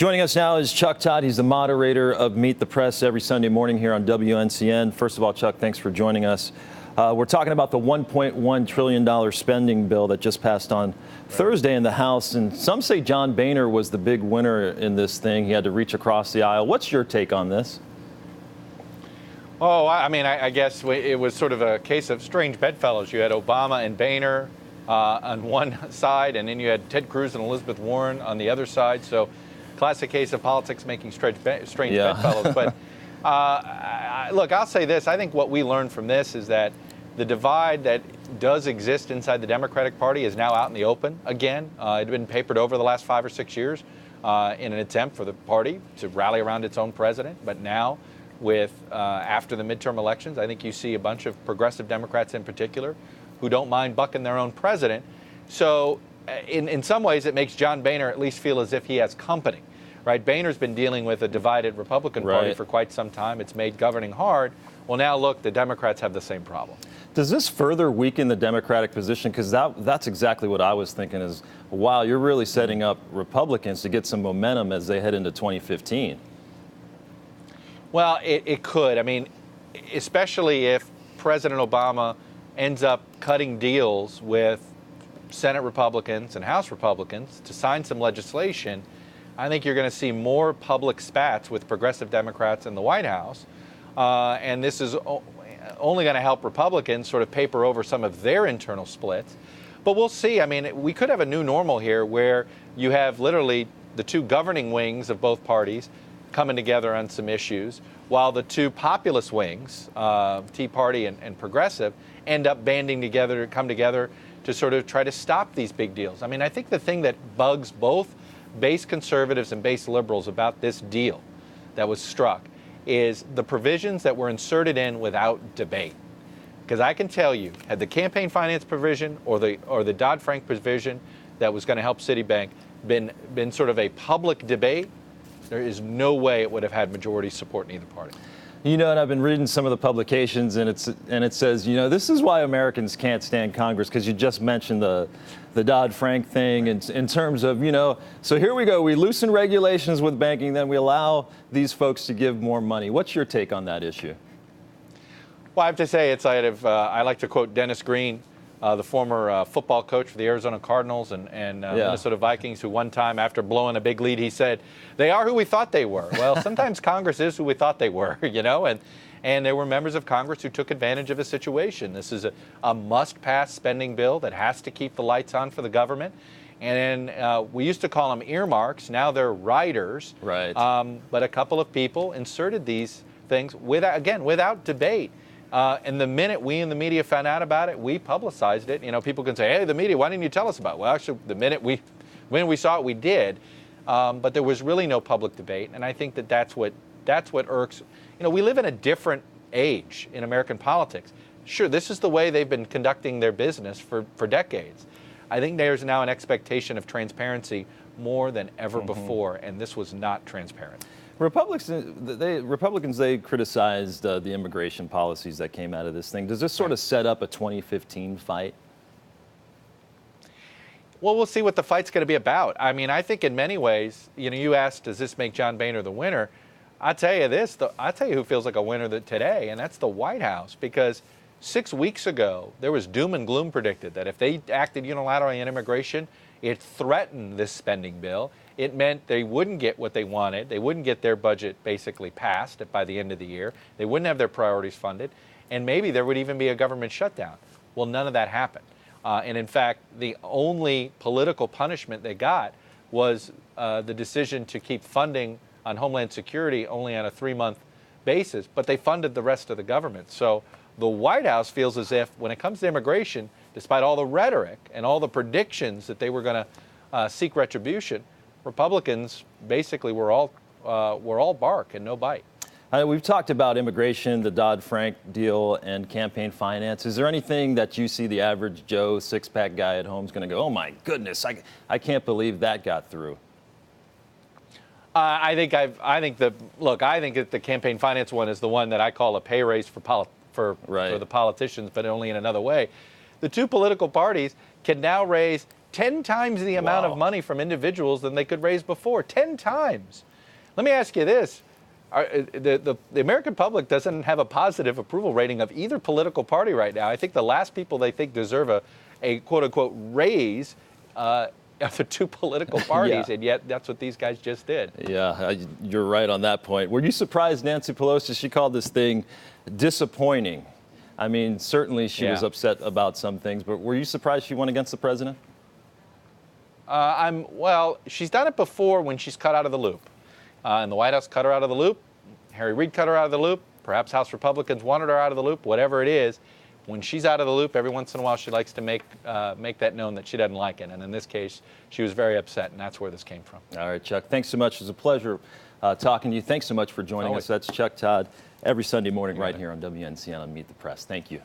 Joining us now is Chuck Todd. He's the moderator of Meet the Press every Sunday morning here on WNCN. First of all, Chuck, thanks for joining us. We're talking about the $1.1 trillion spending bill that just passed on Thursday in the House. And some say John Boehner was the big winner in this thing. He had to reach across the aisle. What's your take on this? Oh, I mean, I guess it was sort of a case of strange bedfellows. You had Obama and Boehner on one side, and then you had Ted Cruz and Elizabeth Warren on the other side. So classic case of politics making strange bedfellows. But look, I'll say this. I think what we learned from this is that the divide that does exist inside the Democratic Party is now out in the open again. It had been papered over the last 5 or 6 years in an attempt for the party to rally around its own president. But now, with after the midterm elections, I think you see a bunch of progressive Democrats in particular who don't mind bucking their own president. So in some ways, it makes John Boehner at least feel as if he has company, right? Boehner's been dealing with a divided Republican Party for quite some time. It's made governing hard. Well, now look, the Democrats have the same problem. Does this further weaken the Democratic position? Because that's exactly what I was thinking is, wow, you're really setting up Republicans to get some momentum as they head into 2015. Well, it could. I mean, especially if President Obama ends up cutting deals with Senate Republicans and House Republicans to sign some legislation, I think you're going to see more public spats with progressive Democrats in the White House. And this is only going to help Republicans sort of paper over some of their internal splits. But we'll see. I mean, we could have a new normal here where you have literally the two governing wings of both parties coming together on some issues, while the two populist wings, Tea Party and Progressive, end up banding together to come together to sort of try to stop these big deals. I mean, I think the thing that bugs both base conservatives and base liberals about this deal that was struck is the provisions that were inserted in without debate. Because I can tell you, had the campaign finance provision or the Dodd-Frank provision that was going to help Citibank been sort of a public debate, there is no way it would have had majority support in either party. You know, and I've been reading some of the publications, and it says, you know, this is why Americans can't stand Congress, because you just mentioned the Dodd-Frank thing in terms of, you know, so here we go, we loosen regulations with banking, then we allow these folks to give more money. What's your take on that issue? Well, I have to say, I like to quote Dennis Green, the former football coach for the Arizona Cardinals and Minnesota Vikings, who one time after blowing a big lead, he said, they are who we thought they were. Well, sometimes Congress is who we thought they were, you know, and there were members of Congress who took advantage of a situation. This is a must-pass spending bill that has to keep the lights on for the government. And we used to call them earmarks. Now they're riders. Right. But a couple of people inserted these things without debate. And the minute we in the media found out about it, we publicized it. You know, people can say, hey, the media, why didn't you tell us about it? Well, actually, when we saw it, we did. But there was really no public debate. And I think that's what irks. You know, we live in a different age in American politics. Sure, this is the way they've been conducting their business for decades. I think there's now an expectation of transparency more than ever before, and this was not transparent. Republicans, they criticized the immigration policies that came out of this thing. Does this sort of set up a 2015 fight? Well, we'll see what the fight's going to be about. I mean, I think in many ways, you know, you asked, does this make John Boehner the winner? I'll tell you this, I'll tell you who feels like a winner today, and that's the White House, because 6 weeks ago, there was doom and gloom predicted that if they acted unilaterally on immigration, it threatened this spending bill. It meant they wouldn't get what they wanted. They wouldn't get their budget basically passed by the end of the year. They wouldn't have their priorities funded. And maybe there would even be a government shutdown. Well, none of that happened. And in fact, the only political punishment they got was the decision to keep funding on Homeland Security only on a 3-month basis. But they funded the rest of the government. So the White House feels as if when it comes to immigration, despite all the rhetoric and all the predictions that they were going to seek retribution, Republicans basically were all bark and no bite. We've talked about immigration, the Dodd-Frank deal, and campaign finance. Is there anything that you see the average Joe six-pack guy at home is going to go, oh my goodness, I can't believe that got through? I think that the campaign finance one is the one that I call a pay raise for the politicians, but only in another way. The two political parties can now raise 10 times the amount Wow. of money from individuals than they could raise before. 10 times. Let me ask you this. The American public doesn't have a positive approval rating of either political party right now. I think the last people they think deserve a quote-unquote raise are the two political parties, Yeah. and yet that's what these guys just did. Yeah, you're right on that point. Were you surprised Nancy Pelosi, she called this thing disappointing? I mean, certainly she was Yeah. upset about some things, but were you surprised she went against the president? Well, she's done it before when she's cut out of the loop. And the White House cut her out of the loop. Harry Reid cut her out of the loop. Perhaps House Republicans wanted her out of the loop. Whatever it is, when she's out of the loop, every once in a while she likes to make that known that she doesn't like it. And in this case, she was very upset, and that's where this came from. All right, Chuck, thanks so much. It was a pleasure talking to you. Thanks so much for joining Always. us. That's Chuck Todd every Sunday morning right here on WNCN on Meet the Press. Thank you.